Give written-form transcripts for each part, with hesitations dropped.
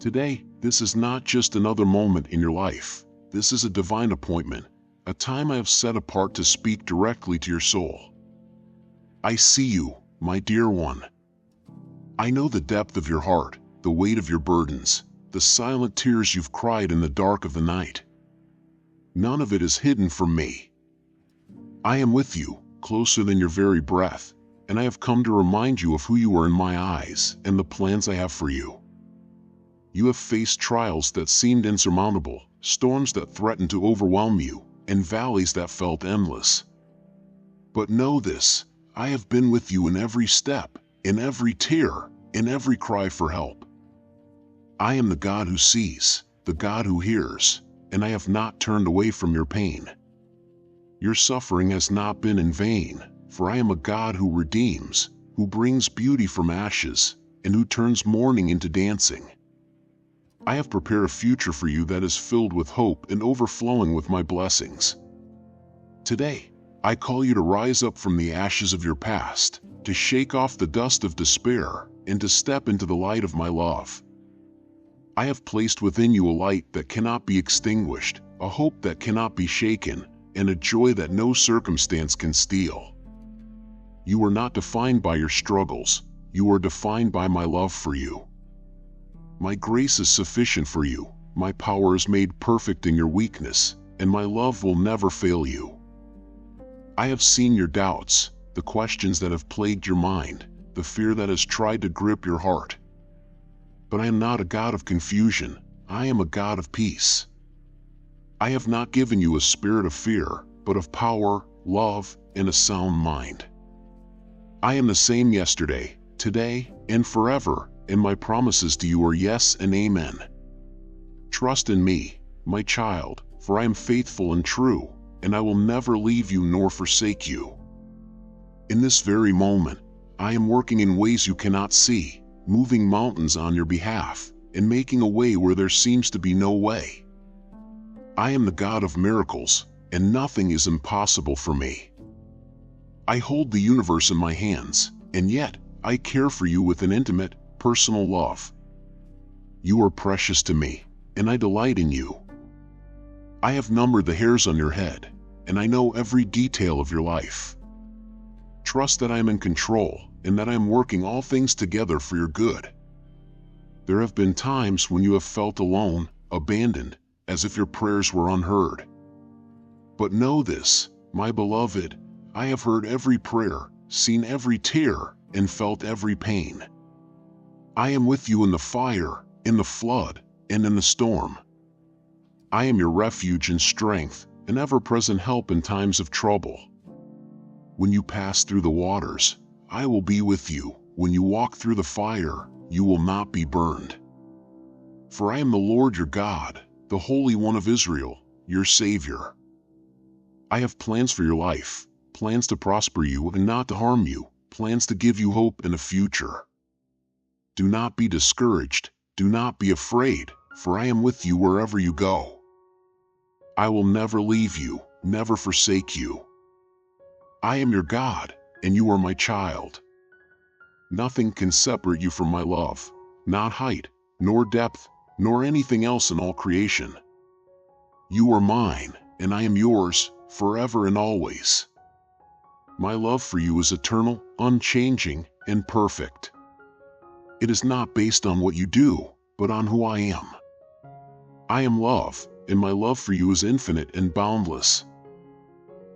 Today, this is not just another moment in your life. This is a divine appointment, a time I have set apart to speak directly to your soul. I see you, my dear one. I know the depth of your heart, the weight of your burdens, the silent tears you've cried in the dark of the night. None of it is hidden from me. I am with you, closer than your very breath, and I have come to remind you of who you are in my eyes and the plans I have for you. You have faced trials that seemed insurmountable, storms that threatened to overwhelm you, and valleys that felt endless. But know this, I have been with you in every step, in every tear, in every cry for help. I am the God who sees, the God who hears, and I have not turned away from your pain. Your suffering has not been in vain, for I am a God who redeems, who brings beauty from ashes, and who turns mourning into dancing. I have prepared a future for you that is filled with hope and overflowing with my blessings. Today, I call you to rise up from the ashes of your past, to shake off the dust of despair, and to step into the light of my love. I have placed within you a light that cannot be extinguished, a hope that cannot be shaken, and a joy that no circumstance can steal. You are not defined by your struggles, you are defined by my love for you. My grace is sufficient for you, my power is made perfect in your weakness, and my love will never fail you. I have seen your doubts, the questions that have plagued your mind, the fear that has tried to grip your heart. But I am not a God of confusion, I am a God of peace. I have not given you a spirit of fear, but of power, love, and a sound mind. I am the same yesterday, today, and forever, and my promises to you are yes and amen. Trust in me, my child, for I am faithful and true, and I will never leave you nor forsake you. In this very moment, I am working in ways you cannot see, moving mountains on your behalf, and making a way where there seems to be no way. I am the God of miracles, and nothing is impossible for me. I hold the universe in my hands, and yet, I care for you with an intimate, personal love. You are precious to me, and I delight in you. I have numbered the hairs on your head, and I know every detail of your life. Trust that I am in control, and that I am working all things together for your good. There have been times when you have felt alone, abandoned, as if your prayers were unheard. But know this, my beloved, I have heard every prayer, seen every tear, and felt every pain. I am with you in the fire, in the flood, and in the storm. I am your refuge and strength, an ever-present help in times of trouble. When you pass through the waters, I will be with you. When you walk through the fire, you will not be burned. For I am the Lord your God, the Holy One of Israel, your Savior. I have plans for your life, plans to prosper you and not to harm you, plans to give you hope and a future. Do not be discouraged, do not be afraid, for I am with you wherever you go. I will never leave you, never forsake you. I am your God, and you are my child. Nothing can separate you from my love, not height, nor depth, nor anything else in all creation. You are mine, and I am yours, forever and always. My love for you is eternal, unchanging, and perfect. It is not based on what you do, but on who I am. I am love, and my love for you is infinite and boundless.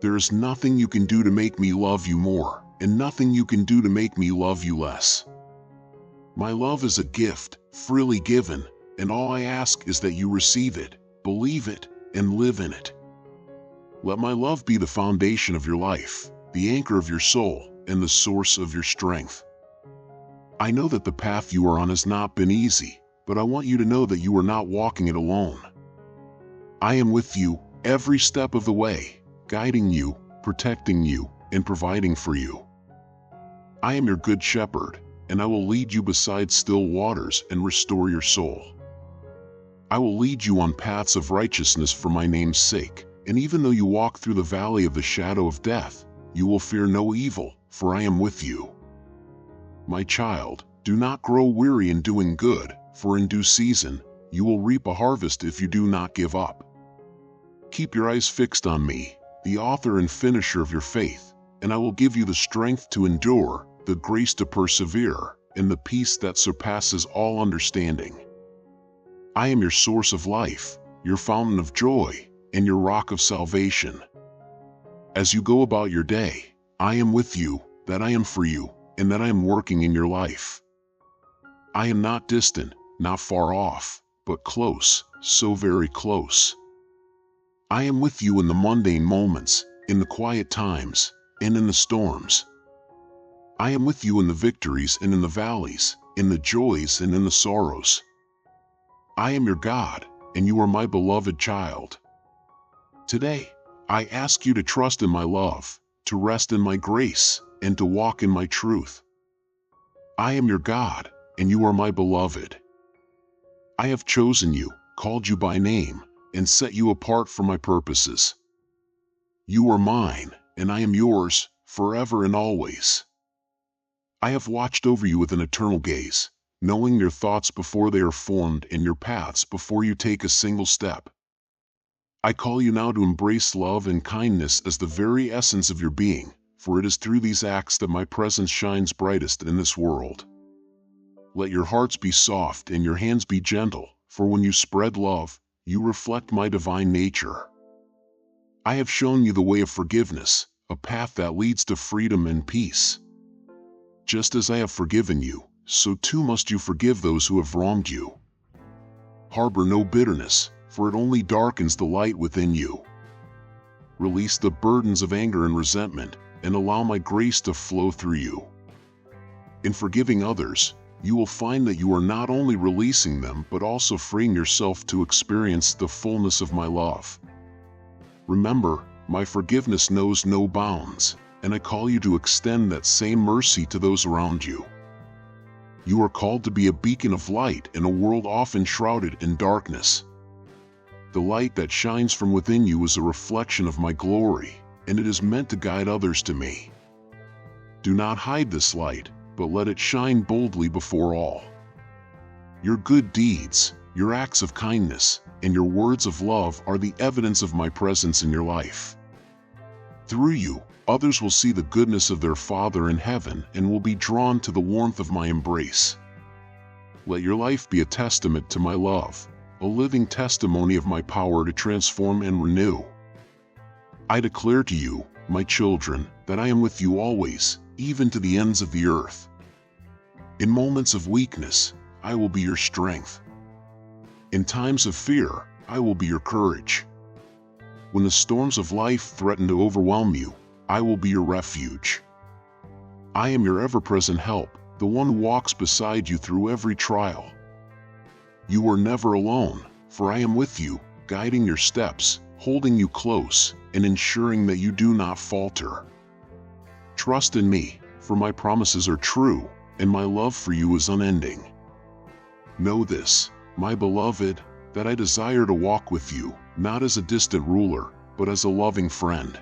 There is nothing you can do to make me love you more, and nothing you can do to make me love you less. My love is a gift, freely given, and all I ask is that you receive it, believe it, and live in it. Let my love be the foundation of your life, the anchor of your soul, and the source of your strength. I know that the path you are on has not been easy, but I want you to know that you are not walking it alone. I am with you every step of the way, guiding you, protecting you, and providing for you. I am your good shepherd, and I will lead you beside still waters and restore your soul. I will lead you on paths of righteousness for my name's sake, and even though you walk through the valley of the shadow of death, you will fear no evil, for I am with you. My child, do not grow weary in doing good, for in due season, you will reap a harvest if you do not give up. Keep your eyes fixed on me, the author and finisher of your faith, and I will give you the strength to endure, the grace to persevere, and the peace that surpasses all understanding. I am your source of life, your fountain of joy, and your rock of salvation. As you go about your day, I am with you, that I am for you, and that I am working in your life. I am not distant, not far off, but close, so very close. I am with you in the mundane moments, in the quiet times, and in the storms. I am with you in the victories and in the valleys, in the joys and in the sorrows. I am your God, and you are my beloved child. Today, I ask you to trust in my love, to rest in my grace, and to walk in my truth. I am your God, and you are my beloved. I have chosen you, called you by name, and set you apart for my purposes. You are mine, and I am yours, forever and always. I have watched over you with an eternal gaze, knowing your thoughts before they are formed and your paths before you take a single step. I call you now to embrace love and kindness as the very essence of your being, for it is through these acts that my presence shines brightest in this world. Let your hearts be soft and your hands be gentle, for when you spread love, you reflect my divine nature. I have shown you the way of forgiveness, a path that leads to freedom and peace. Just as I have forgiven you, so too must you forgive those who have wronged you. Harbor no bitterness, for it only darkens the light within you. Release the burdens of anger and resentment, and allow my grace to flow through you. In forgiving others, you will find that you are not only releasing them but also freeing yourself to experience the fullness of my love. Remember, my forgiveness knows no bounds, and I call you to extend that same mercy to those around you. You are called to be a beacon of light in a world often shrouded in darkness. The light that shines from within you is a reflection of my glory, and it is meant to guide others to me. Do not hide this light, but let it shine boldly before all. Your good deeds, your acts of kindness, and your words of love are the evidence of my presence in your life. Through you, others will see the goodness of their Father in heaven and will be drawn to the warmth of my embrace. Let your life be a testament to my love, a living testimony of my power to transform and renew. I declare to you, my children, that I am with you always, even to the ends of the earth. In moments of weakness, I will be your strength. In times of fear, I will be your courage. When the storms of life threaten to overwhelm you, I will be your refuge. I am your ever-present help, the one who walks beside you through every trial. You are never alone, for I am with you, guiding your steps, holding you close, and ensuring that you do not falter. Trust in me, for my promises are true, and my love for you is unending. Know this, my beloved, that I desire to walk with you, not as a distant ruler, but as a loving friend.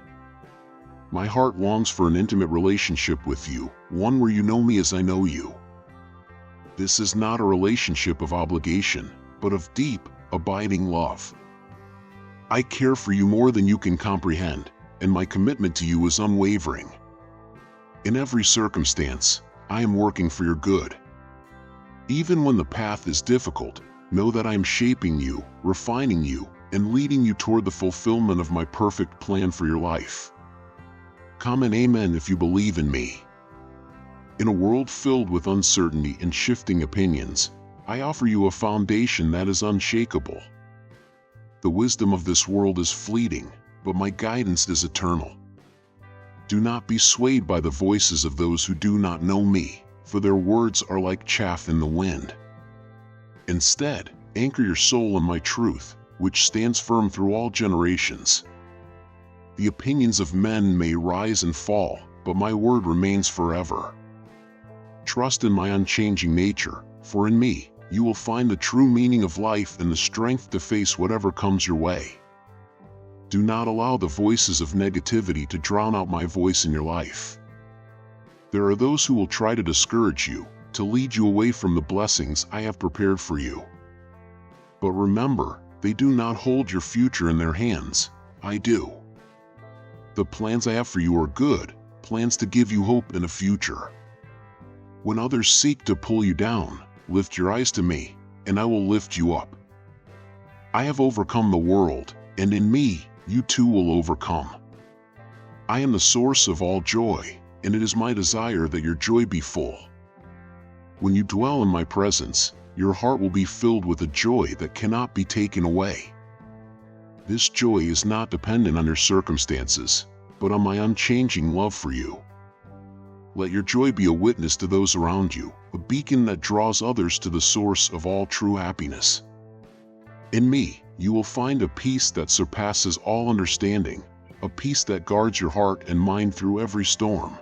My heart longs for an intimate relationship with you, one where you know me as I know you. This is not a relationship of obligation, but of deep, abiding love. I care for you more than you can comprehend, and my commitment to you is unwavering. In every circumstance, I am working for your good. Even when the path is difficult, know that I am shaping you, refining you, and leading you toward the fulfillment of my perfect plan for your life. Comment amen if you believe in me. In a world filled with uncertainty and shifting opinions, I offer you a foundation that is unshakable. The wisdom of this world is fleeting, but my guidance is eternal. Do not be swayed by the voices of those who do not know me, for their words are like chaff in the wind. Instead, anchor your soul in my truth, which stands firm through all generations. The opinions of men may rise and fall, but my word remains forever. Trust in my unchanging nature, for in me, you will find the true meaning of life and the strength to face whatever comes your way. Do not allow the voices of negativity to drown out my voice in your life. There are those who will try to discourage you, to lead you away from the blessings I have prepared for you. But remember, they do not hold your future in their hands. I do. The plans I have for you are good, plans to give you hope in a future. When others seek to pull you down, lift your eyes to me, and I will lift you up. I have overcome the world, and in me, you too will overcome. I am the source of all joy, and it is my desire that your joy be full. When you dwell in my presence, your heart will be filled with a joy that cannot be taken away. This joy is not dependent on your circumstances, but on my unchanging love for you. Let your joy be a witness to those around you, a beacon that draws others to the source of all true happiness. In me, you will find a peace that surpasses all understanding, a peace that guards your heart and mind through every storm.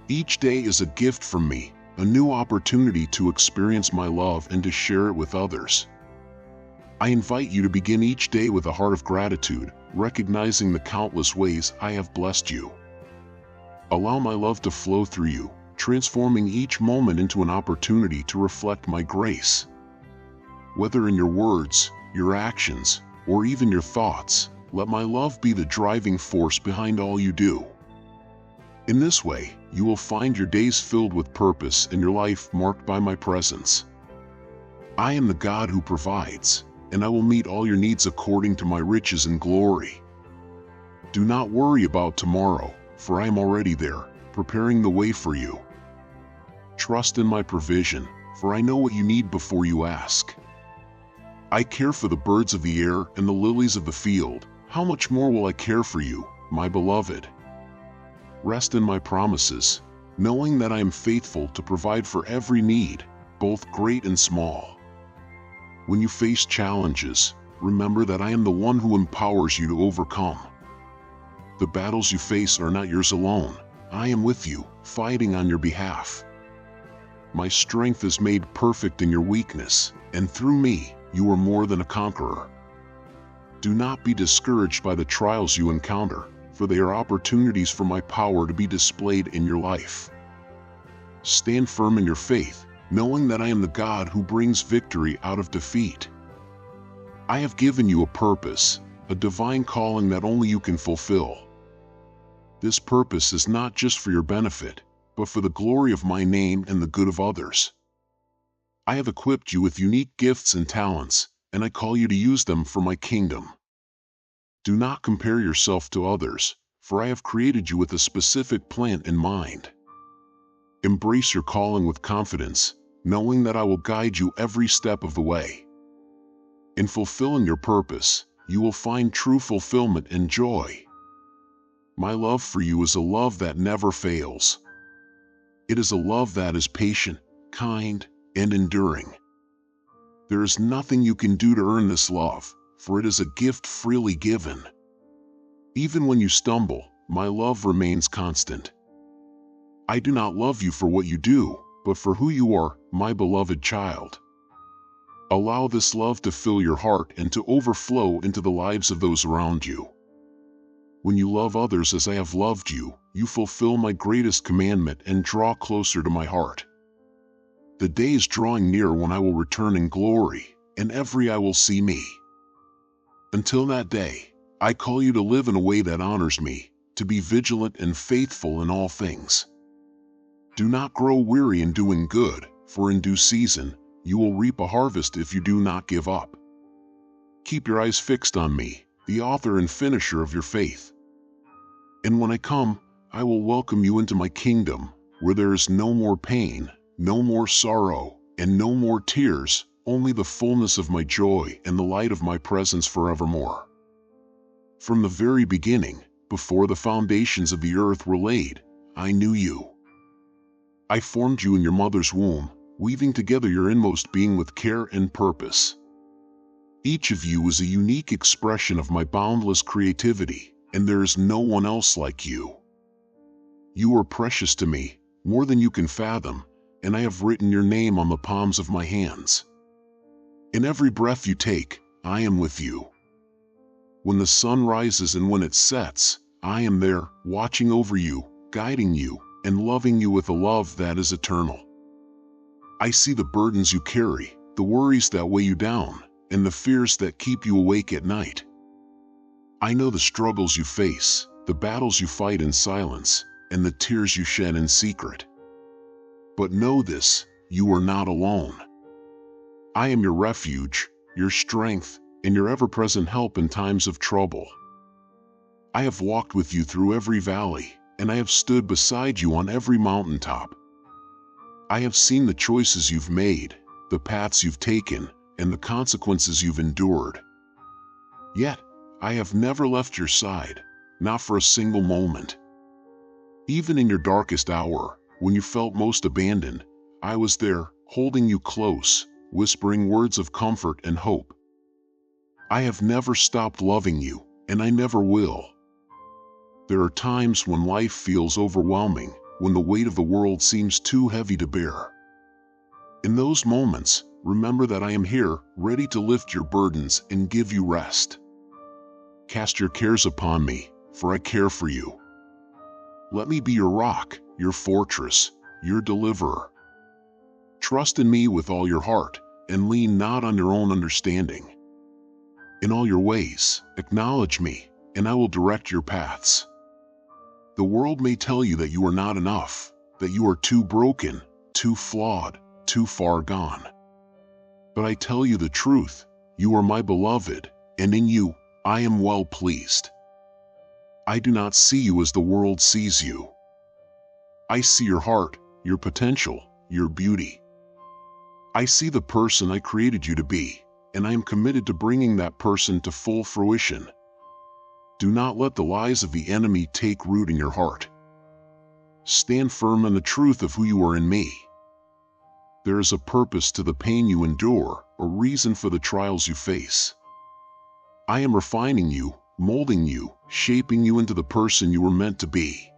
Each day is a gift from me, a new opportunity to experience my love and to share it with others. I invite you to begin each day with a heart of gratitude, recognizing the countless ways I have blessed you. Allow my love to flow through you, transforming each moment into an opportunity to reflect my grace. Whether in your words, your actions, or even your thoughts, let my love be the driving force behind all you do. In this way, you will find your days filled with purpose and your life marked by my presence. I am the God who provides, and I will meet all your needs according to my riches and glory. Do not worry about tomorrow, for I am already there, preparing the way for you. Trust in my provision, for I know what you need before you ask. I care for the birds of the air and the lilies of the field. How much more will I care for you, my beloved? Rest in my promises, knowing that I am faithful to provide for every need, both great and small. When you face challenges, remember that I am the one who empowers you to overcome. The battles you face are not yours alone. I am with you, fighting on your behalf. My strength is made perfect in your weakness, and through me, you are more than a conqueror. Do not be discouraged by the trials you encounter, for they are opportunities for my power to be displayed in your life. Stand firm in your faith, knowing that I am the God who brings victory out of defeat. I have given you a purpose, a divine calling that only you can fulfill. This purpose is not just for your benefit, but for the glory of my name and the good of others. I have equipped you with unique gifts and talents, and I call you to use them for my kingdom. Do not compare yourself to others, for I have created you with a specific plan in mind. Embrace your calling with confidence, knowing that I will guide you every step of the way. In fulfilling your purpose, you will find true fulfillment and joy. My love for you is a love that never fails. It is a love that is patient, kind, and enduring. There is nothing you can do to earn this love, for it is a gift freely given. Even when you stumble, my love remains constant. I do not love you for what you do, but for who you are, my beloved child. Allow this love to fill your heart and to overflow into the lives of those around you. When you love others as I have loved you, you fulfill my greatest commandment and draw closer to my heart. The day is drawing near when I will return in glory, and every eye will see me. Until that day, I call you to live in a way that honors me, to be vigilant and faithful in all things. Do not grow weary in doing good, for in due season, you will reap a harvest if you do not give up. Keep your eyes fixed on me, the author and finisher of your faith. And when I come, I will welcome you into my kingdom, where there is no more pain, no more sorrow, and no more tears, only the fullness of my joy and the light of my presence forevermore. From the very beginning, before the foundations of the earth were laid, I knew you. I formed you in your mother's womb, weaving together your inmost being with care and purpose. Each of you is a unique expression of my boundless creativity, and there is no one else like you. You are precious to me, more than you can fathom, and I have written your name on the palms of my hands. In every breath you take, I am with you. When the sun rises and when it sets, I am there, watching over you, guiding you, and loving you with a love that is eternal. I see the burdens you carry, the worries that weigh you down, and the fears that keep you awake at night. I know the struggles you face, the battles you fight in silence, and the tears you shed in secret. But know this, you are not alone. I am your refuge, your strength, and your ever-present help in times of trouble. I have walked with you through every valley, and I have stood beside you on every mountaintop. I have seen the choices you've made, the paths you've taken, and the consequences you've endured. Yet, I have never left your side, not for a single moment. Even in your darkest hour, when you felt most abandoned, I was there, holding you close, whispering words of comfort and hope. I have never stopped loving you, and I never will. There are times when life feels overwhelming, when the weight of the world seems too heavy to bear. In those moments, remember that I am here, ready to lift your burdens and give you rest. Cast your cares upon me, for I care for you. Let me be your rock, your fortress, your deliverer. Trust in me with all your heart, and lean not on your own understanding. In all your ways, acknowledge me, and I will direct your paths. The world may tell you that you are not enough, that you are too broken, too flawed, too far gone. But I tell you the truth, you are my beloved, and in you, I am well pleased. I do not see you as the world sees you. I see your heart, your potential, your beauty. I see the person I created you to be, and I am committed to bringing that person to full fruition. Do not let the lies of the enemy take root in your heart. Stand firm in the truth of who you are in me. There is a purpose to the pain you endure, a reason for the trials you face. I am refining you, molding you, shaping you into the person you were meant to be.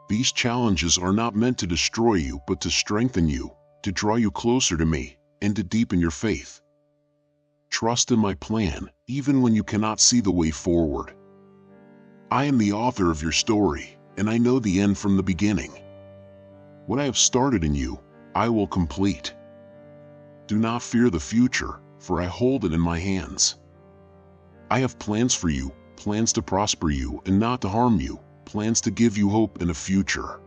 These challenges are not meant to destroy you, but to strengthen you, to draw you closer to me, and to deepen your faith. Trust in my plan, even when you cannot see the way forward. I am the author of your story, and I know the end from the beginning. What I have started in you, I will complete. Do not fear the future, for I hold it in my hands. I have plans for you, plans to prosper you and not to harm you, plans to give you hope and a future.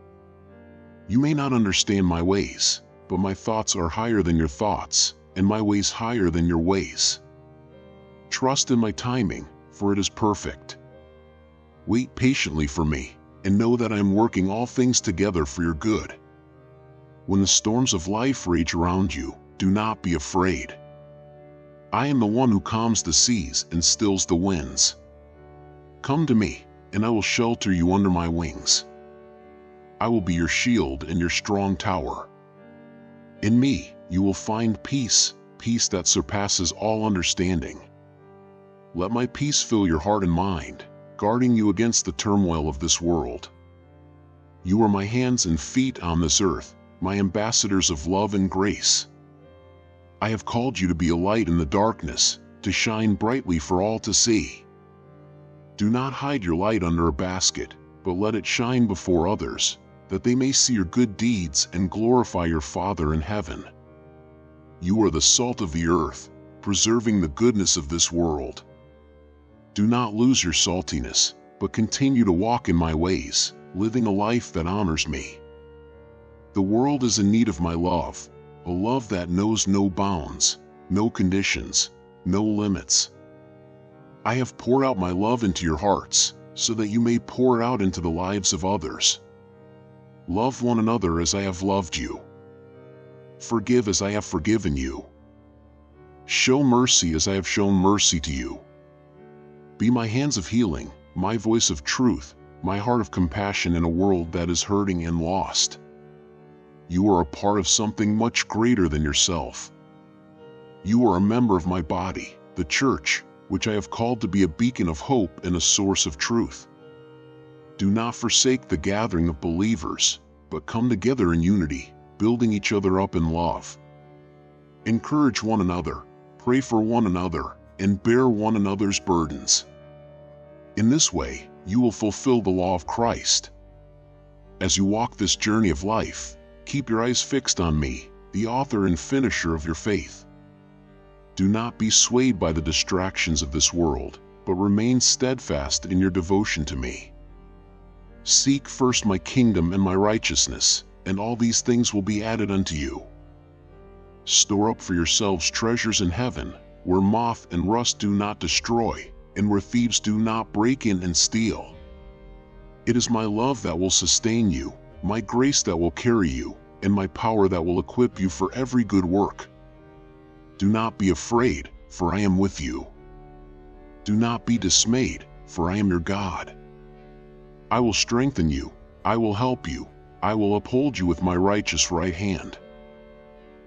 You may not understand my ways, but my thoughts are higher than your thoughts, and my ways higher than your ways. Trust in my timing, for it is perfect. Wait patiently for me, and know that I am working all things together for your good. When the storms of life rage around you, do not be afraid. I am the one who calms the seas and stills the winds. Come to me, and I will shelter you under my wings. I will be your shield and your strong tower. In me, you will find peace, peace that surpasses all understanding. Let my peace fill your heart and mind, guarding you against the turmoil of this world. You are my hands and feet on this earth, my ambassadors of love and grace. I have called you to be a light in the darkness, to shine brightly for all to see. Do not hide your light under a basket, but let it shine before others, that they may see your good deeds and glorify your Father in heaven. You are the salt of the earth, preserving the goodness of this world. Do not lose your saltiness, but continue to walk in my ways, living a life that honors me. The world is in need of my love, a love that knows no bounds, no conditions, no limits. I have poured out my love into your hearts, so that you may pour it out into the lives of others. Love one another as I have loved you. Forgive as I have forgiven you. Show mercy as I have shown mercy to you. Be my hands of healing, my voice of truth, my heart of compassion in a world that is hurting and lost. You are a part of something much greater than yourself. You are a member of my body, the church, which I have called to be a beacon of hope and a source of truth. Do not forsake the gathering of believers, but come together in unity, building each other up in love. Encourage one another, pray for one another, and bear one another's burdens. In this way, you will fulfill the law of Christ. As you walk this journey of life, keep your eyes fixed on me, the author and finisher of your faith. Do not be swayed by the distractions of this world, but remain steadfast in your devotion to me. Seek first my kingdom and my righteousness, and all these things will be added unto you. Store up for yourselves treasures in heaven, where moth and rust do not destroy, and where thieves do not break in and steal. It is my love that will sustain you, my grace that will carry you, and my power that will equip you for every good work. Do not be afraid, for I am with you. Do not be dismayed, for I am your God. I will strengthen you, I will help you, I will uphold you with my righteous right hand.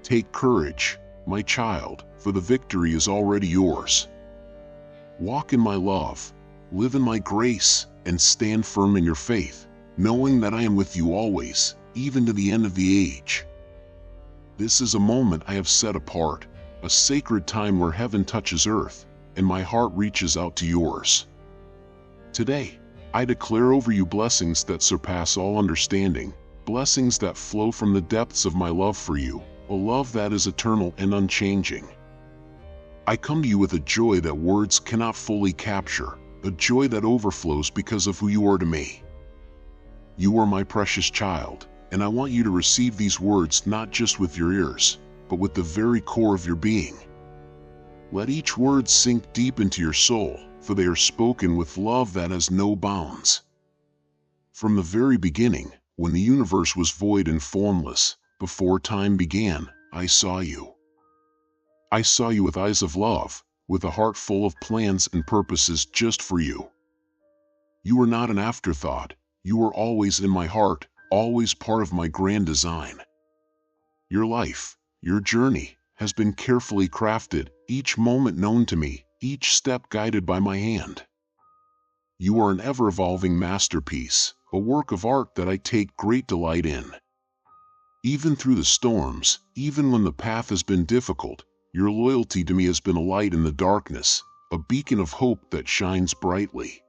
Take courage, my child, for the victory is already yours. Walk in my love, live in my grace, and stand firm in your faith, knowing that I am with you always, even to the end of the age. This is a moment I have set apart, a sacred time where heaven touches earth, and my heart reaches out to yours. Today, I declare over you blessings that surpass all understanding, blessings that flow from the depths of my love for you, a love that is eternal and unchanging. I come to you with a joy that words cannot fully capture, a joy that overflows because of who you are to me. You are my precious child, and I want you to receive these words not just with your ears, but with the very core of your being. Let each word sink deep into your soul, for they are spoken with love that has no bounds. From the very beginning, when the universe was void and formless, before time began, I saw you. I saw you with eyes of love, with a heart full of plans and purposes just for you. You were not an afterthought, you were always in my heart, always part of my grand design. Your life, your journey, has been carefully crafted, each moment known to me, each step guided by my hand. You are an ever-evolving masterpiece, a work of art that I take great delight in. Even through the storms, even when the path has been difficult, your loyalty to me has been a light in the darkness, a beacon of hope that shines brightly.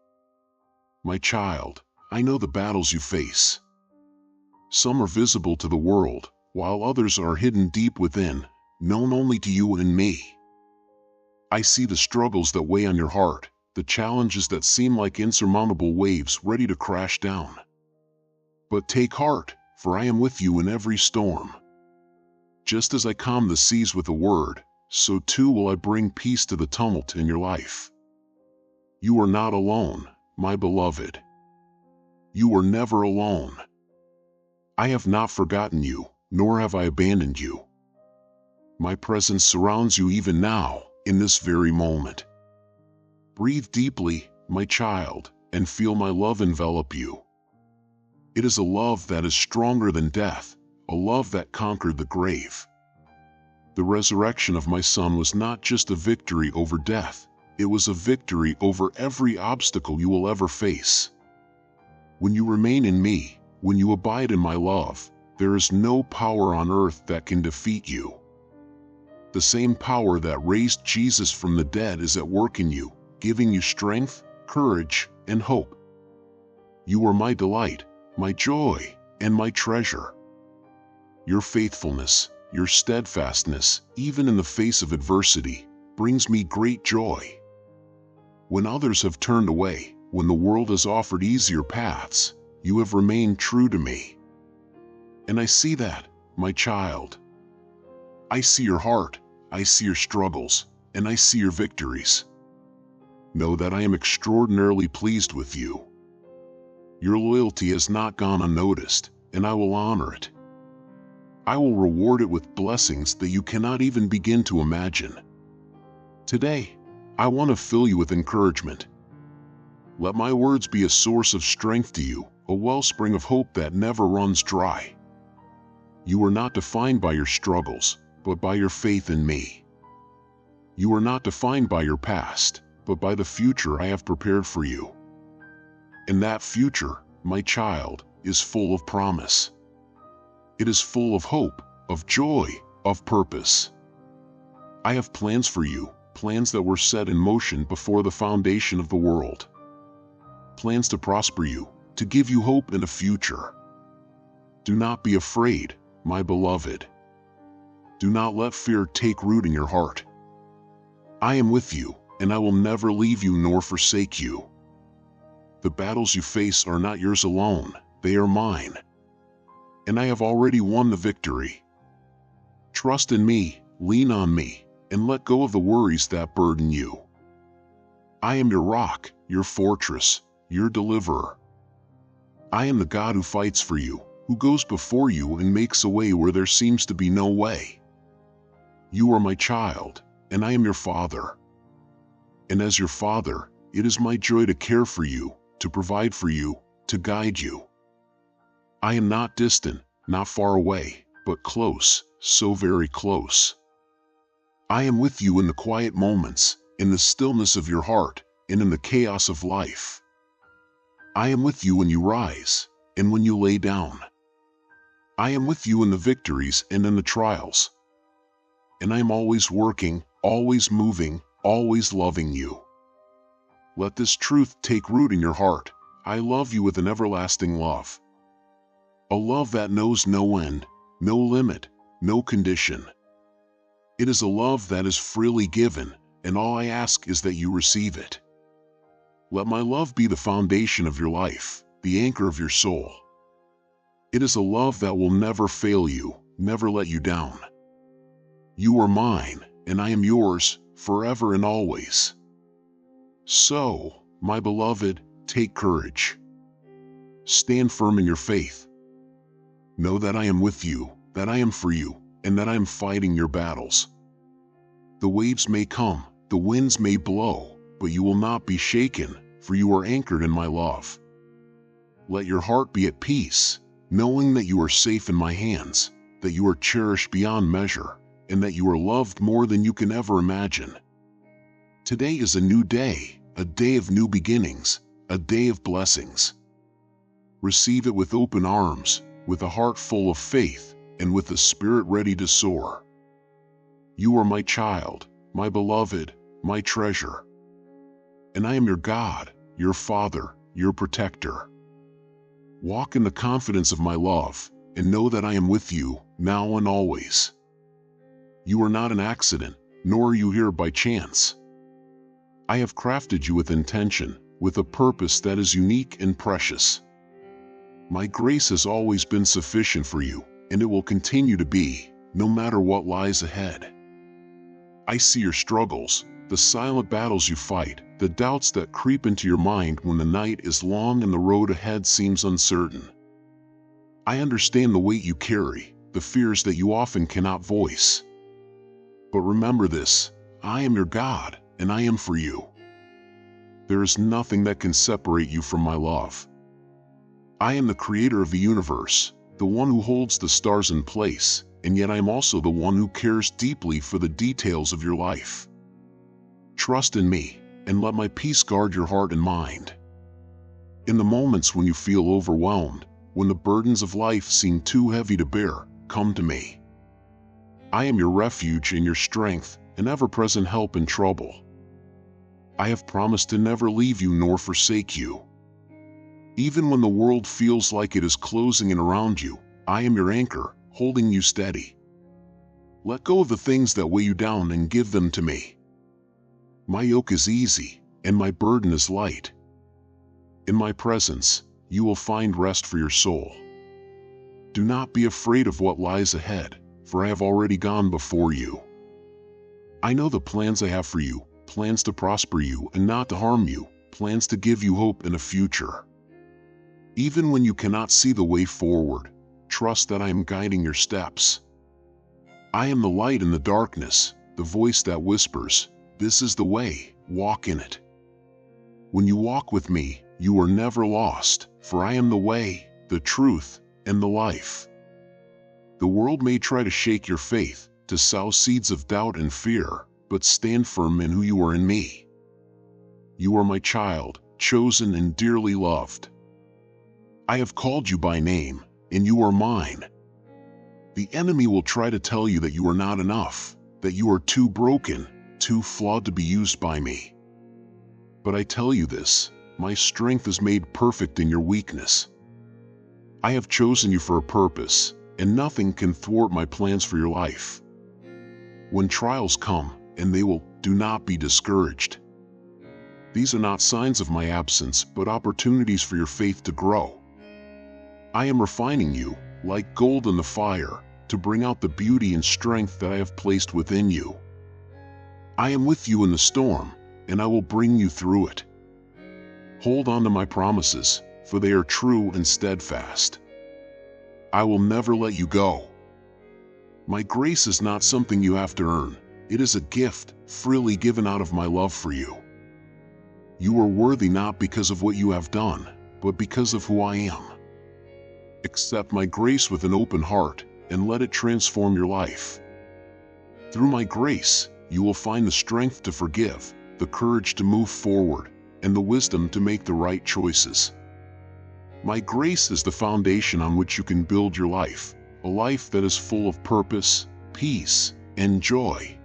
My child, I know the battles you face. Some are visible to the world, while others are hidden deep within, known only to you and me. I see the struggles that weigh on your heart, the challenges that seem like insurmountable waves ready to crash down. But take heart, for I am with you in every storm. Just as I calm the seas with a word, so too will I bring peace to the tumult in your life. You are not alone, my beloved. You are never alone. I have not forgotten you, nor have I abandoned you. My presence surrounds you even now, in this very moment. Breathe deeply, my child, and feel my love envelop you. It is a love that is stronger than death, a love that conquered the grave. The resurrection of my Son was not just a victory over death, it was a victory over every obstacle you will ever face. When you remain in me, when you abide in my love, there is no power on earth that can defeat you. The same power that raised Jesus from the dead is at work in you, giving you strength, courage, and hope. You are my delight, my joy, and my treasure. Your faithfulness, your steadfastness, even in the face of adversity, brings me great joy. When others have turned away, when the world has offered easier paths, you have remained true to me. And I see that, my child. I see your heart, I see your struggles, and I see your victories. Know that I am extraordinarily pleased with you. Your loyalty has not gone unnoticed, and I will honor it. I will reward it with blessings that you cannot even begin to imagine. Today, I want to fill you with encouragement. Let my words be a source of strength to you, a wellspring of hope that never runs dry. You are not defined by your struggles, but by your faith in me. You are not defined by your past, but by the future I have prepared for you. And that future, my child, is full of promise. It is full of hope, of joy, of purpose. I have plans for you, plans that were set in motion before the foundation of the world. Plans to prosper you, to give you hope and a future. Do not be afraid, my beloved. Do not let fear take root in your heart. I am with you, and I will never leave you nor forsake you. The battles you face are not yours alone, they are mine. And I have already won the victory. Trust in me, lean on me, and let go of the worries that burden you. I am your rock, your fortress, your deliverer. I am the God who fights for you, who goes before you and makes a way where there seems to be no way. You are my child, and I am your father. And as your father, it is my joy to care for you, to provide for you, to guide you. I am not distant, not far away, but close, so very close. I am with you in the quiet moments, in the stillness of your heart, and in the chaos of life. I am with you when you rise, and when you lay down. I am with you in the victories and in the trials. And I am always working, always moving, always loving you. Let this truth take root in your heart. I love you with an everlasting love. A love that knows no end, no limit, no condition. It is a love that is freely given, and all I ask is that you receive it. Let my love be the foundation of your life, the anchor of your soul. It is a love that will never fail you, never let you down. You are mine, and I am yours, forever and always. So, my beloved, take courage. Stand firm in your faith. Know that I am with you, that I am for you, and that I am fighting your battles. The waves may come, the winds may blow, but you will not be shaken, for you are anchored in my love. Let your heart be at peace, knowing that you are safe in my hands, that you are cherished beyond measure, and that you are loved more than you can ever imagine. Today is a new day, a day of new beginnings, a day of blessings. Receive it with open arms, with a heart full of faith, and with a spirit ready to soar. You are my child, my beloved, my treasure. And I am your God, your Father, your protector. Walk in the confidence of my love, and know that I am with you, now and always. You are not an accident, nor are you here by chance. I have crafted you with intention, with a purpose that is unique and precious. My grace has always been sufficient for you, and it will continue to be, no matter what lies ahead. I see your struggles, the silent battles you fight, the doubts that creep into your mind when the night is long and the road ahead seems uncertain. I understand the weight you carry, the fears that you often cannot voice. But remember this, I am your God, and I am for you. There is nothing that can separate you from my love. I am the creator of the universe, the one who holds the stars in place, and yet I am also the one who cares deeply for the details of your life. Trust in me, and let my peace guard your heart and mind. In the moments when you feel overwhelmed, when the burdens of life seem too heavy to bear, come to me. I am your refuge and your strength, an ever-present help in trouble. I have promised to never leave you nor forsake you. Even when the world feels like it is closing in around you, I am your anchor, holding you steady. Let go of the things that weigh you down and give them to me. My yoke is easy, and my burden is light. In my presence, you will find rest for your soul. Do not be afraid of what lies ahead, for I have already gone before you. I know the plans I have for you, plans to prosper you and not to harm you, plans to give you hope and a future. Even when you cannot see the way forward, trust that I am guiding your steps. I am the light in the darkness, the voice that whispers, "This is the way, walk in it." When you walk with me, you are never lost, for I am the way, the truth, and the life. The world may try to shake your faith, to sow seeds of doubt and fear, but stand firm in who you are in me. You are my child, chosen and dearly loved. I have called you by name, and you are mine. The enemy will try to tell you that you are not enough, that you are too broken, too flawed to be used by me. But I tell you this, my strength is made perfect in your weakness. I have chosen you for a purpose, and nothing can thwart my plans for your life. When trials come, and they will, do not be discouraged. These are not signs of my absence, but opportunities for your faith to grow. I am refining you, like gold in the fire, to bring out the beauty and strength that I have placed within you. I am with you in the storm, and I will bring you through it. Hold on to my promises, for they are true and steadfast. I will never let you go. My grace is not something you have to earn. It is a gift, freely given out of my love for you. You are worthy not because of what you have done, but because of who I am. Accept my grace with an open heart, and let it transform your life. Through my grace, you will find the strength to forgive, the courage to move forward, and the wisdom to make the right choices. My grace is the foundation on which you can build your life, a life that is full of purpose, peace, and joy.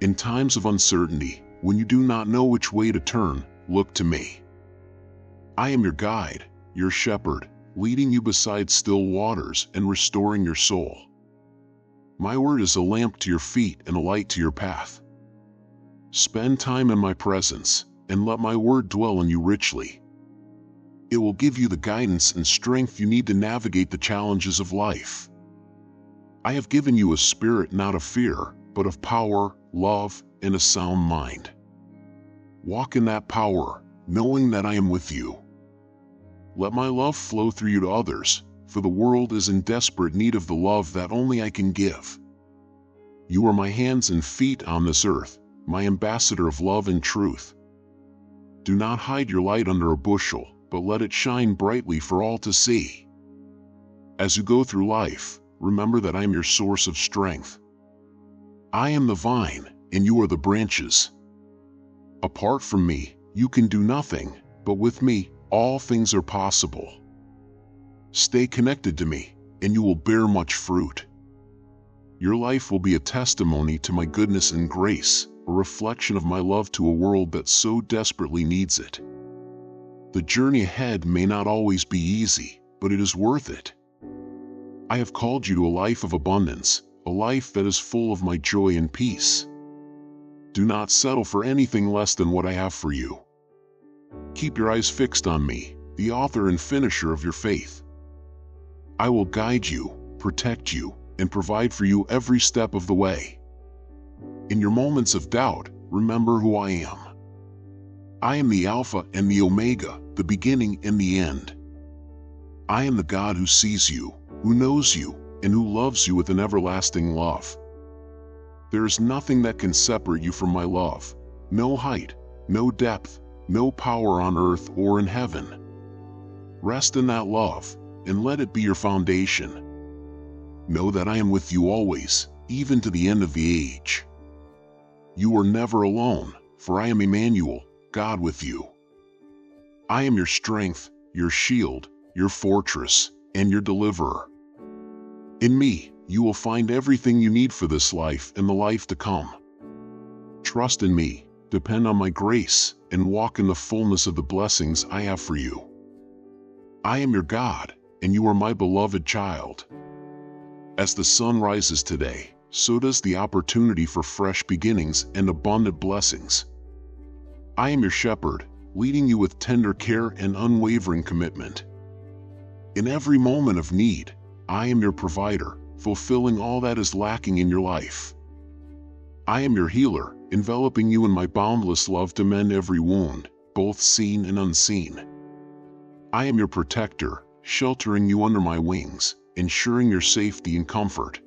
In times of uncertainty, when you do not know which way to turn, look to me. I am your guide, your shepherd, leading you beside still waters and restoring your soul. My word is a lamp to your feet and a light to your path. Spend time in my presence, and let my word dwell in you richly. It will give you the guidance and strength you need to navigate the challenges of life. I have given you a spirit not of fear, but of power, love, and a sound mind. Walk in that power, knowing that I am with you. Let my love flow through you to others, for the world is in desperate need of the love that only I can give. You are my hands and feet on this earth, my ambassador of love and truth. Do not hide your light under a bushel, but let it shine brightly for all to see. As you go through life, remember that I am your source of strength. I am the vine, and you are the branches. Apart from me, you can do nothing, but with me, all things are possible. Stay connected to me, and you will bear much fruit. Your life will be a testimony to my goodness and grace, a reflection of my love to a world that so desperately needs it. The journey ahead may not always be easy, but it is worth it. I have called you to a life of abundance, a life that is full of my joy and peace. Do not settle for anything less than what I have for you. Keep your eyes fixed on me, the author and finisher of your faith. I will guide you, protect you, and provide for you every step of the way. In your moments of doubt, remember who I am. I am the Alpha and the Omega, the beginning and the end. I am the God who sees you, who knows you, and who loves you with an everlasting love. There is nothing that can separate you from my love, no height, no depth, no power on earth or in heaven. Rest in that love, and let it be your foundation. Know that I am with you always, even to the end of the age. You are never alone, for I am Emmanuel, God with you. I am your strength, your shield, your fortress, and your deliverer. In me, you will find everything you need for this life and the life to come. Trust in me, depend on my grace, and walk in the fullness of the blessings I have for you. I am your God, and you are my beloved child. As the sun rises today, so does the opportunity for fresh beginnings and abundant blessings. I am your shepherd, leading you with tender care and unwavering commitment. In every moment of need, I am your provider, fulfilling all that is lacking in your life. I am your healer, enveloping you in my boundless love to mend every wound, both seen and unseen. I am your protector, sheltering you under my wings, ensuring your safety and comfort.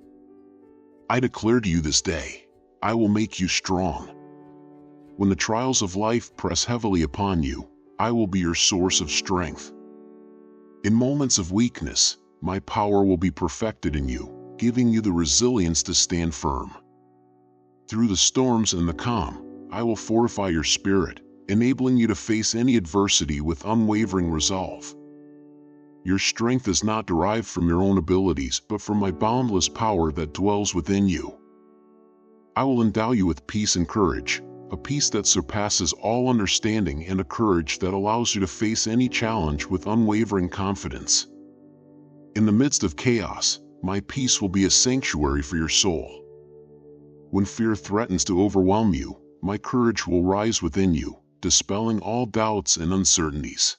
I declare to you this day, I will make you strong. When the trials of life press heavily upon you, I will be your source of strength. In moments of weakness, my power will be perfected in you, giving you the resilience to stand firm. Through the storms and the calm, I will fortify your spirit, enabling you to face any adversity with unwavering resolve. Your strength is not derived from your own abilities, but from my boundless power that dwells within you. I will endow you with peace and courage, a peace that surpasses all understanding and a courage that allows you to face any challenge with unwavering confidence. In the midst of chaos, my peace will be a sanctuary for your soul. When fear threatens to overwhelm you, my courage will rise within you, dispelling all doubts and uncertainties.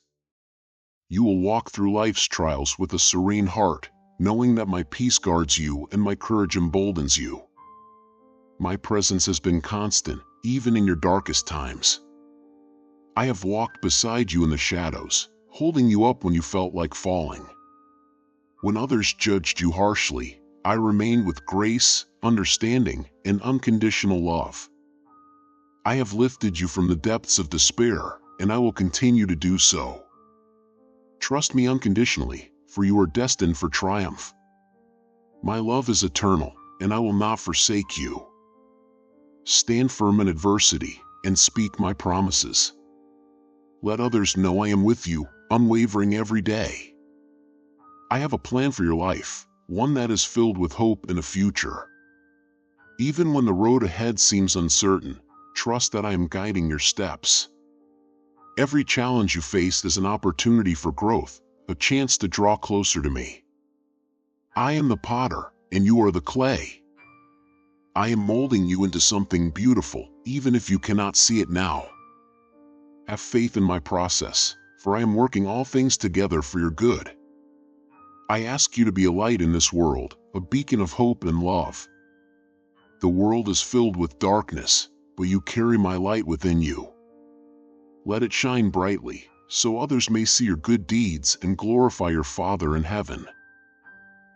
You will walk through life's trials with a serene heart, knowing that my peace guards you and my courage emboldens you. My presence has been constant, even in your darkest times. I have walked beside you in the shadows, holding you up when you felt like falling. When others judged you harshly, I remained with grace, understanding, and unconditional love. I have lifted you from the depths of despair, and I will continue to do so. Trust me unconditionally, for you are destined for triumph. My love is eternal, and I will not forsake you. Stand firm in adversity, and speak my promises. Let others know I am with you, unwavering every day. I have a plan for your life, one that is filled with hope and a future. Even when the road ahead seems uncertain, trust that I am guiding your steps. Every challenge you face is an opportunity for growth, a chance to draw closer to me. I am the potter, and you are the clay. I am molding you into something beautiful, even if you cannot see it now. Have faith in my process, for I am working all things together for your good. I ask you to be a light in this world, a beacon of hope and love. The world is filled with darkness, but you carry my light within you. Let it shine brightly, so others may see your good deeds and glorify your Father in heaven.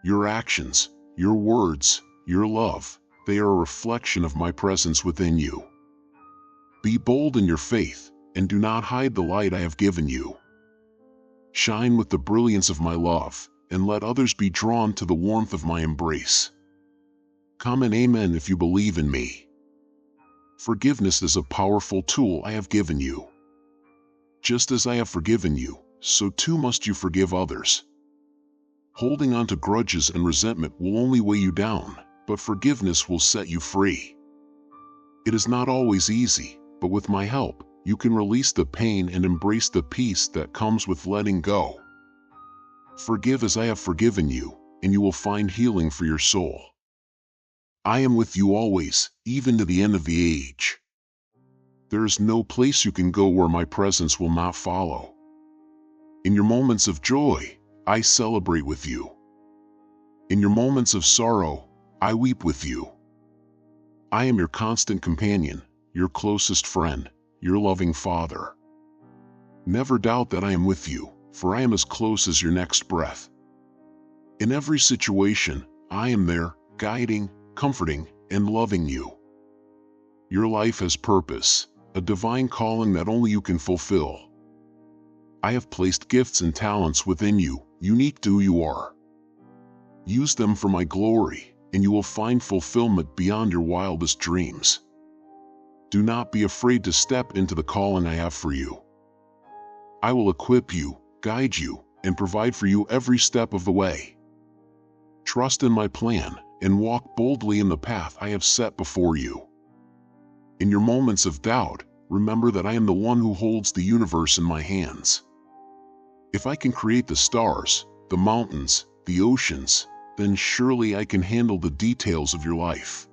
Your actions, your words, your love, they are a reflection of my presence within you. Be bold in your faith, and do not hide the light I have given you. Shine with the brilliance of my love, and let others be drawn to the warmth of my embrace. Comment amen if you believe in me. Forgiveness is a powerful tool I have given you. Just as I have forgiven you, so too must you forgive others. Holding on to grudges and resentment will only weigh you down, but forgiveness will set you free. It is not always easy, but with my help, you can release the pain and embrace the peace that comes with letting go. Forgive as I have forgiven you, and you will find healing for your soul. I am with you always, even to the end of the age. There is no place you can go where my presence will not follow. In your moments of joy, I celebrate with you. In your moments of sorrow, I weep with you. I am your constant companion, your closest friend, your loving Father. Never doubt that I am with you, for I am as close as your next breath. In every situation, I am there, guiding, comforting, and loving you. Your life has purpose, a divine calling that only you can fulfill. I have placed gifts and talents within you, unique to who you are. Use them for my glory, and you will find fulfillment beyond your wildest dreams. Do not be afraid to step into the calling I have for you. I will equip you, guide you, and provide for you every step of the way. Trust in my plan, and walk boldly in the path I have set before you. In your moments of doubt, remember that I am the one who holds the universe in my hands. If I can create the stars, the mountains, the oceans, then surely I can handle the details of your life.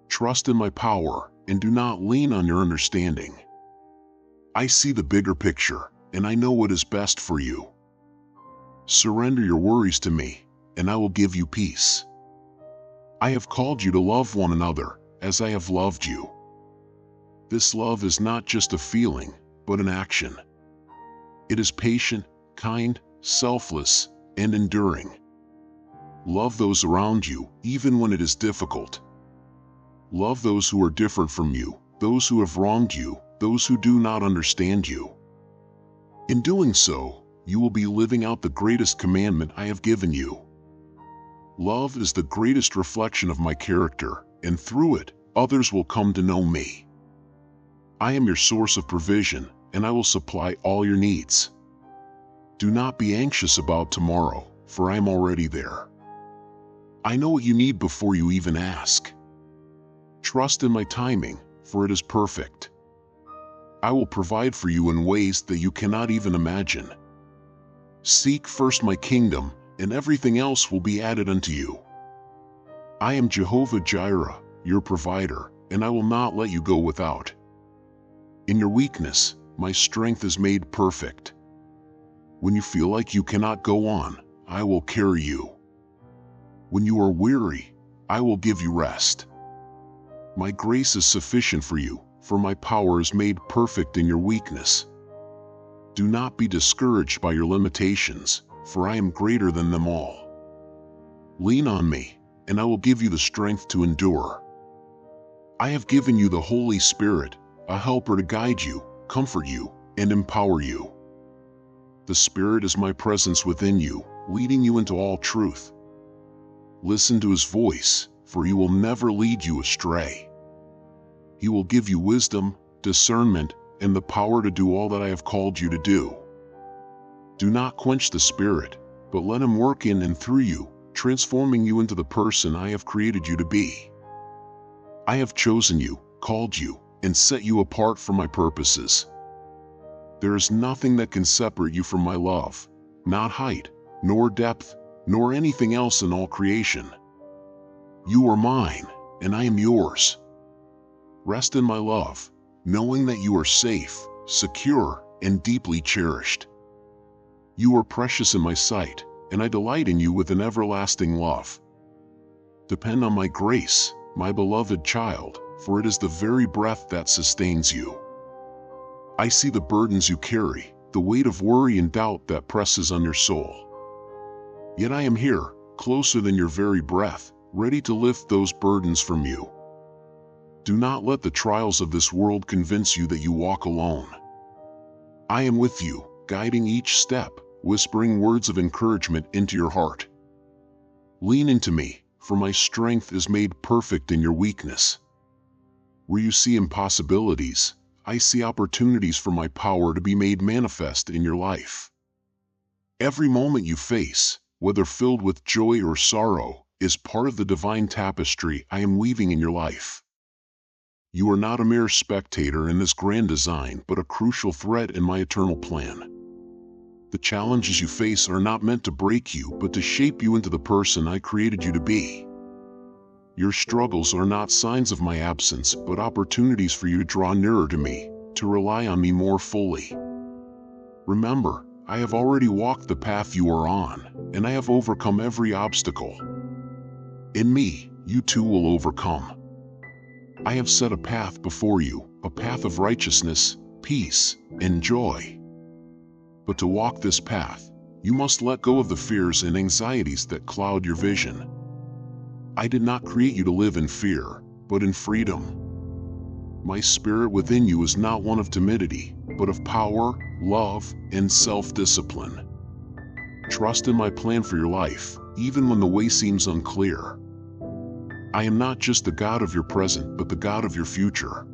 Trust in my power, and do not lean on your understanding. I see the bigger picture, and I know what is best for you. Surrender your worries to me, and I will give you peace. I have called you to love one another, as I have loved you. This love is not just a feeling, but an action. It is patient, kind, selfless, and enduring. Love those around you, even when it is difficult. Love those who are different from you, those who have wronged you, those who do not understand you. In doing so, you will be living out the greatest commandment I have given you. Love is the greatest reflection of my character, and through it, others will come to know me. I am your source of provision, and I will supply all your needs. Do not be anxious about tomorrow, for I am already there. I know what you need before you even ask. Trust in my timing, for it is perfect. I will provide for you in ways that you cannot even imagine. Seek first my kingdom, and everything else will be added unto you. I am Jehovah Jireh, your provider, and I will not let you go without. In your weakness, my strength is made perfect. When you feel like you cannot go on, I will carry you. When you are weary, I will give you rest. My grace is sufficient for you, for my power is made perfect in your weakness. Do not be discouraged by your limitations, for I am greater than them all. Lean on me, and I will give you the strength to endure. I have given you the Holy Spirit, a helper to guide you, comfort you, and empower you. The Spirit is my presence within you, leading you into all truth. Listen to His voice, for He will never lead you astray. He will give you wisdom, discernment, and the power to do all that I have called you to do. Do not quench the Spirit, but let Him work in and through you, transforming you into the person I have created you to be. I have chosen you, called you, and set you apart for my purposes. There is nothing that can separate you from my love, not height, nor depth, nor anything else in all creation. You are mine, and I am yours. Rest in my love, knowing that you are safe, secure, and deeply cherished. You are precious in my sight, and I delight in you with an everlasting love. Depend on my grace, my beloved child, for it is the very breath that sustains you. I see the burdens you carry, the weight of worry and doubt that presses on your soul. Yet I am here, closer than your very breath, ready to lift those burdens from you. Do not let the trials of this world convince you that you walk alone. I am with you, guiding each step, whispering words of encouragement into your heart. Lean into me, for my strength is made perfect in your weakness. Where you see impossibilities, I see opportunities for my power to be made manifest in your life. Every moment you face, whether filled with joy or sorrow, is part of the divine tapestry I am weaving in your life. You are not a mere spectator in this grand design, but a crucial thread in my eternal plan. The challenges you face are not meant to break you, but to shape you into the person I created you to be. Your struggles are not signs of my absence, but opportunities for you to draw nearer to me, to rely on me more fully. Remember, I have already walked the path you are on, and I have overcome every obstacle. In me, you too will overcome. I have set a path before you, a path of righteousness, peace, and joy. But to walk this path, you must let go of the fears and anxieties that cloud your vision. I did not create you to live in fear, but in freedom. My spirit within you is not one of timidity, but of power, love, and self-discipline. Trust in my plan for your life, even when the way seems unclear. I am not just the God of your present, but the God of your future.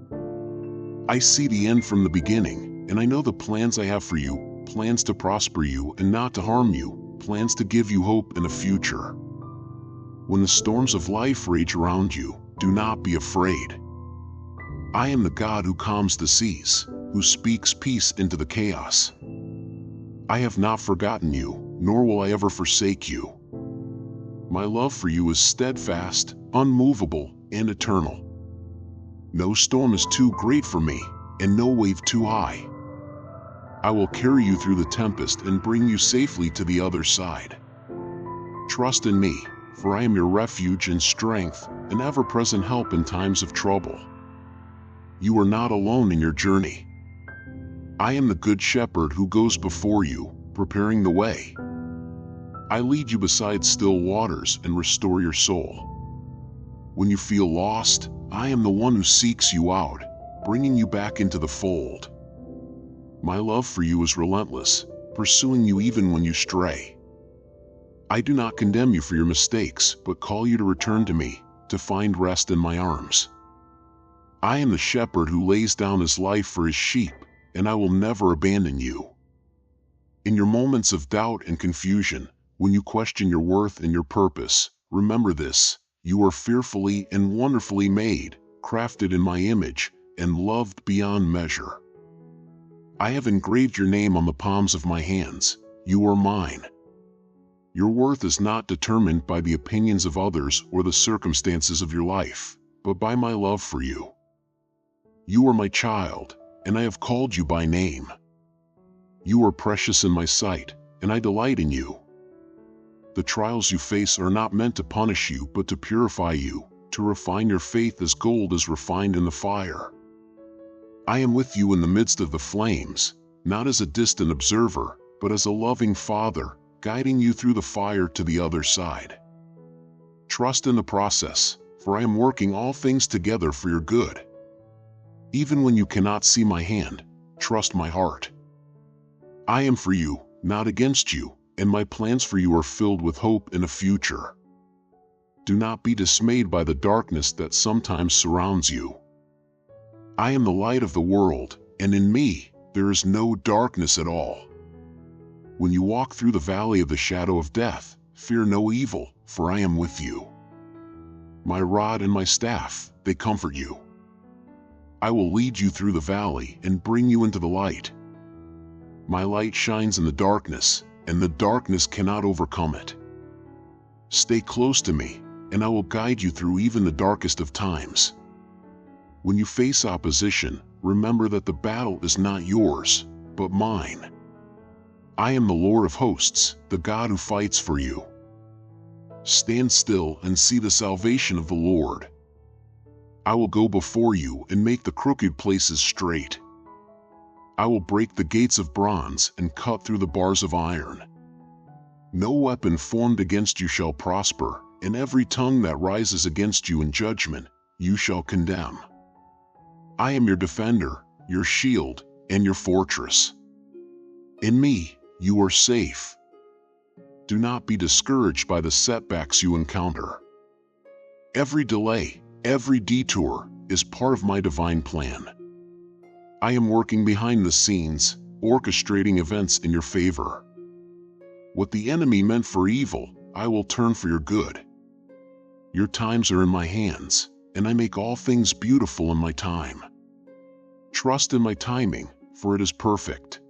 I see the end from the beginning, and I know the plans I have for you, plans to prosper you and not to harm you, plans to give you hope and a future. When the storms of life rage around you, do not be afraid. I am the God who calms the seas, who speaks peace into the chaos. I have not forgotten you, nor will I ever forsake you. My love for you is steadfast, unmovable, and eternal. No storm is too great for me, and no wave too high. I will carry you through the tempest and bring you safely to the other side. Trust in me, for I am your refuge and strength, an ever-present help in times of trouble. You are not alone in your journey. I am the Good Shepherd who goes before you, preparing the way. I lead you beside still waters and restore your soul. When you feel lost, I am the one who seeks you out, bringing you back into the fold. My love for you is relentless, pursuing you even when you stray. I do not condemn you for your mistakes, but call you to return to me, to find rest in my arms. I am the shepherd who lays down his life for his sheep, and I will never abandon you. In your moments of doubt and confusion, when you question your worth and your purpose, remember this: you are fearfully and wonderfully made, crafted in my image, and loved beyond measure. I have engraved your name on the palms of my hands. You are mine. Your worth is not determined by the opinions of others or the circumstances of your life. but by my love for you. You are my child, and I have called you by name. You are precious in my sight, and I delight in you. The trials you face are not meant to punish you, but to purify you, to refine your faith as gold is refined in the fire. I am with you in the midst of the flames, not as a distant observer, but as a loving Father, guiding you through the fire to the other side. Trust in the process, for I am working all things together for your good. Even when you cannot see my hand, trust my heart. I am for you, not against you, and my plans for you are filled with hope and a future. Do not be dismayed by the darkness that sometimes surrounds you. I am the light of the world, and in me, there is no darkness at all. When you walk through the valley of the shadow of death, fear no evil, for I am with you. My rod and my staff, they comfort you. I will lead you through the valley and bring you into the light. My light shines in the darkness, and the darkness cannot overcome it. Stay close to me, and I will guide you through even the darkest of times. When you face opposition, remember that the battle is not yours, but mine. I am the Lord of hosts, the God who fights for you. Stand still and see the salvation of the Lord. I will go before you and make the crooked places straight. I will break the gates of bronze and cut through the bars of iron. No weapon formed against you shall prosper, and every tongue that rises against you in judgment, you shall condemn. I am your defender, your shield, and your fortress. In me, you are safe. Do not be discouraged by the setbacks you encounter. Every delay, every detour, is part of my divine plan. I am working behind the scenes, orchestrating events in your favor. What the enemy meant for evil, I will turn for your good. Your times are in my hands, and I make all things beautiful in my time. Trust in my timing, for it is perfect.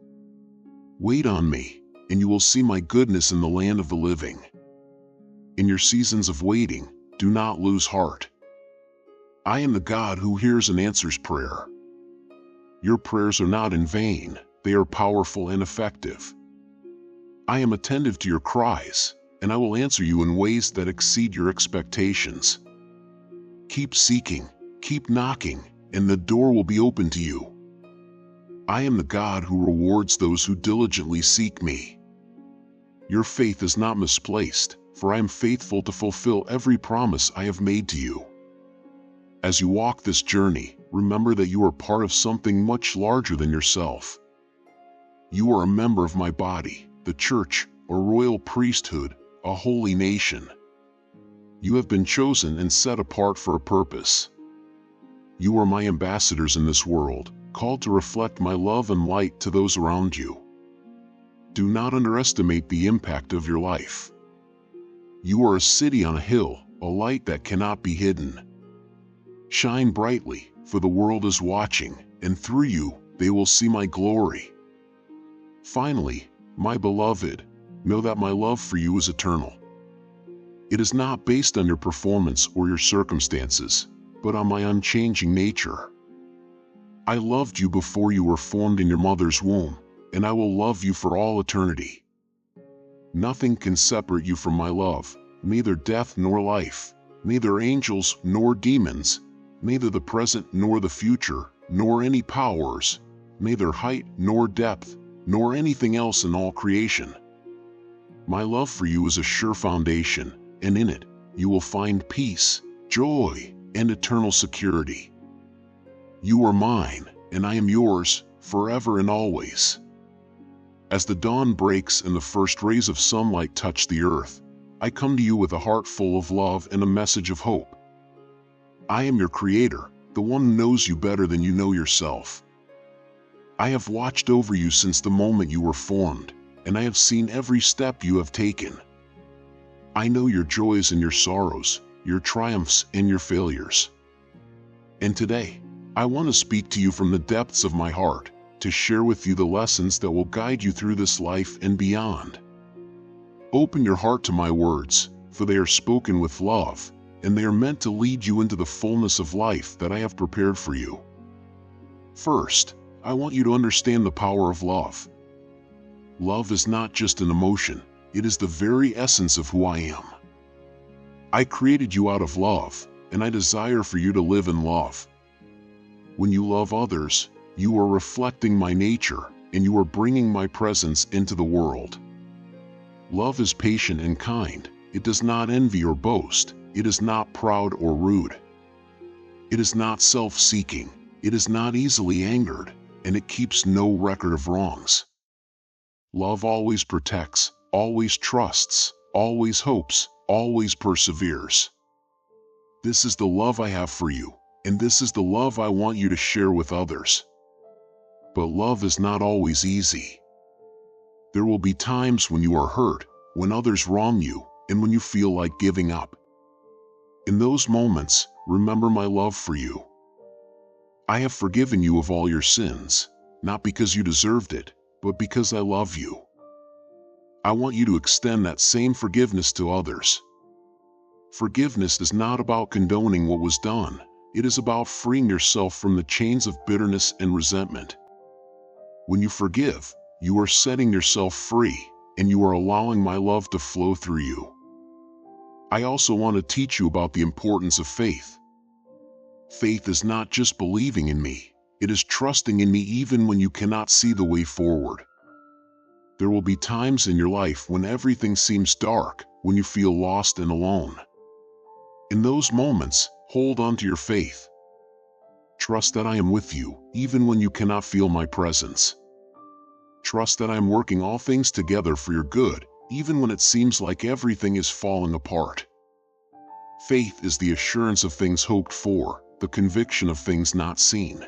Wait on me, and you will see my goodness in the land of the living. In your seasons of waiting, do not lose heart. I am the God who hears and answers prayer. Your prayers are not in vain, they are powerful and effective. I am attentive to your cries, and I will answer you in ways that exceed your expectations. Keep seeking, keep knocking, and the door will be open to you. I am the God who rewards those who diligently seek me. Your faith is not misplaced, for I am faithful to fulfill every promise I have made to you. As you walk this journey, remember that you are part of something much larger than yourself. You are a member of my body, the church, a royal priesthood, a holy nation. You have been chosen and set apart for a purpose. You are my ambassadors in this world, called to reflect my love and light to those around you. Do not underestimate the impact of your life. You are a city on a hill, a light that cannot be hidden. Shine brightly, for the world is watching, and through you, they will see my glory. Finally, my beloved, know that my love for you is eternal. It is not based on your performance or your circumstances, but on my unchanging nature. I loved you before you were formed in your mother's womb, and I will love you for all eternity. Nothing can separate you from my love, neither death nor life, neither angels nor demons, neither the present nor the future, nor any powers, neither height nor depth, nor anything else in all creation. My love for you is a sure foundation, and in it, you will find peace, joy, and eternal security. You are mine, and I am yours, forever and always. As the dawn breaks and the first rays of sunlight touch the earth, I come to you with a heart full of love and a message of hope. I am your Creator, the one who knows you better than you know yourself. I have watched over you since the moment you were formed, and I have seen every step you have taken. I know your joys and your sorrows, your triumphs and your failures. And today, I want to speak to you from the depths of my heart, to share with you the lessons that will guide you through this life and beyond. Open your heart to my words, for they are spoken with love, and they are meant to lead you into the fullness of life that I have prepared for you. First, I want you to understand the power of love. Love is not just an emotion, it is the very essence of who I am. I created you out of love, and I desire for you to live in love. When you love others, you are reflecting my nature, and you are bringing my presence into the world. Love is patient and kind. It does not envy or boast. It is not proud or rude. It is not self-seeking. It is not easily angered, and it keeps no record of wrongs. Love always protects, always trusts, always hopes, always perseveres. This is the love I have for you, and this is the love I want you to share with others. But love is not always easy. There will be times when you are hurt, when others wrong you, and when you feel like giving up. In those moments, remember my love for you. I have forgiven you of all your sins, not because you deserved it, but because I love you. I want you to extend that same forgiveness to others. Forgiveness is not about condoning what was done. It is about freeing yourself from the chains of bitterness and resentment. When you forgive, you are setting yourself free, and you are allowing my love to flow through you. I also want to teach you about the importance of faith. Faith is not just believing in me, it is trusting in me even when you cannot see the way forward. There will be times in your life when everything seems dark, when you feel lost and alone. In those moments, hold on to your faith. Trust that I am with you, even when you cannot feel my presence. Trust that I am working all things together for your good, even when it seems like everything is falling apart. Faith is the assurance of things hoped for, the conviction of things not seen.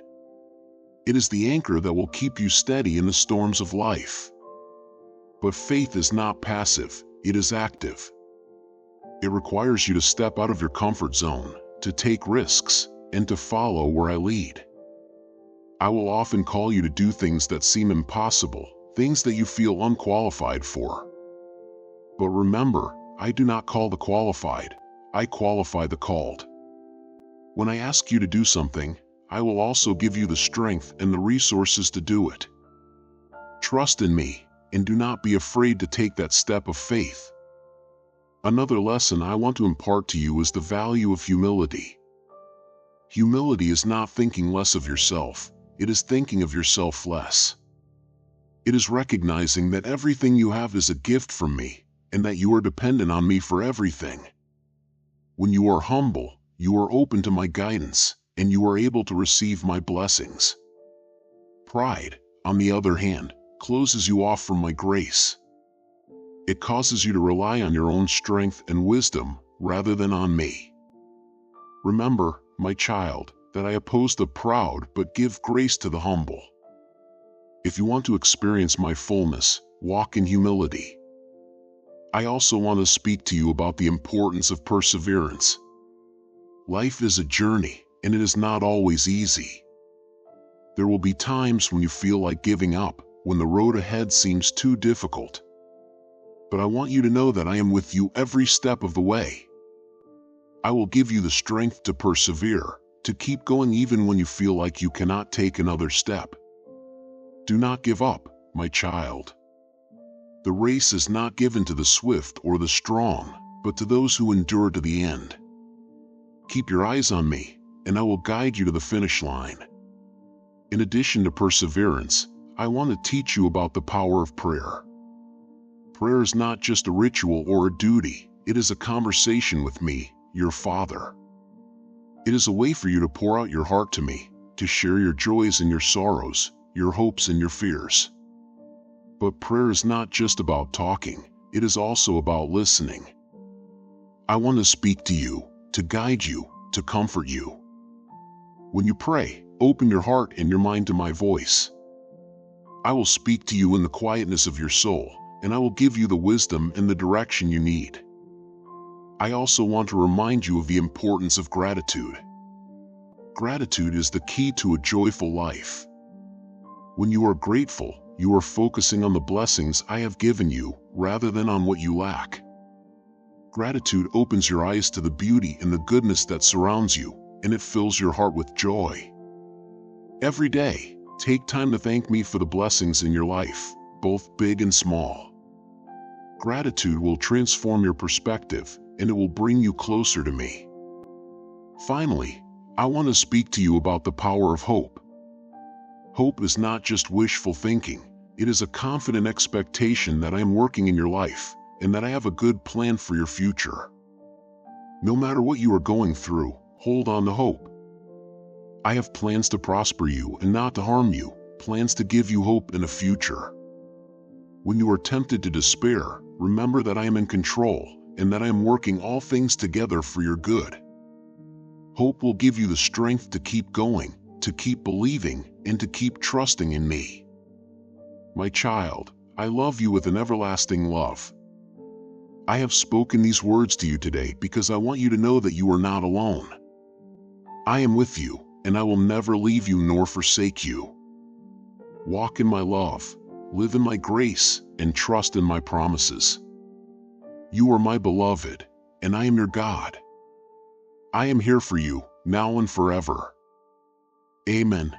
It is the anchor that will keep you steady in the storms of life. But faith is not passive, it is active. It requires you to step out of your comfort zone, to take risks, and to follow where I lead. I will often call you to do things that seem impossible, things that you feel unqualified for. But remember, I do not call the qualified, I qualify the called. When I ask you to do something, I will also give you the strength and the resources to do it. Trust in me, and do not be afraid to take that step of faith. Another lesson I want to impart to you is the value of humility. Humility is not thinking less of yourself, it is thinking of yourself less. It is recognizing that everything you have is a gift from me, and that you are dependent on me for everything. When you are humble, you are open to my guidance, and you are able to receive my blessings. Pride, on the other hand, closes you off from my grace. It causes you to rely on your own strength and wisdom, rather than on me. Remember, my child, that I oppose the proud but give grace to the humble. If you want to experience my fullness, walk in humility. I also want to speak to you about the importance of perseverance. Life is a journey, and it is not always easy. There will be times when you feel like giving up, when the road ahead seems too difficult. But I want you to know that I am with you every step of the way. I will give you the strength to persevere, to keep going even when you feel like you cannot take another step. Do not give up, my child. The race is not given to the swift or the strong, but to those who endure to the end. Keep your eyes on me, and I will guide you to the finish line. In addition to perseverance, I want to teach you about the power of prayer. Prayer is not just a ritual or a duty, it is a conversation with me, your Father. It is a way for you to pour out your heart to me, to share your joys and your sorrows, your hopes and your fears. But prayer is not just about talking, it is also about listening. I want to speak to you, to guide you, to comfort you. When you pray, open your heart and your mind to my voice. I will speak to you in the quietness of your soul, and I will give you the wisdom and the direction you need. I also want to remind you of the importance of gratitude. Gratitude is the key to a joyful life. When you are grateful, you are focusing on the blessings I have given you, rather than on what you lack. Gratitude opens your eyes to the beauty and the goodness that surrounds you, and it fills your heart with joy. Every day, take time to thank me for the blessings in your life, both big and small. Gratitude will transform your perspective, and it will bring you closer to me. Finally, I want to speak to you about the power of hope. Hope is not just wishful thinking, it is a confident expectation that I am working in your life, and that I have a good plan for your future. No matter what you are going through, hold on to hope. I have plans to prosper you and not to harm you, plans to give you hope in a future. When you are tempted to despair, remember that I am in control, and that I am working all things together for your good. Hope will give you the strength to keep going, to keep believing, and to keep trusting in me. My child, I love you with an everlasting love. I have spoken these words to you today because I want you to know that you are not alone. I am with you, and I will never leave you nor forsake you. Walk in my love, live in my grace, and trust in my promises. You are my beloved, and I am your God. I am here for you, now and forever. Amen.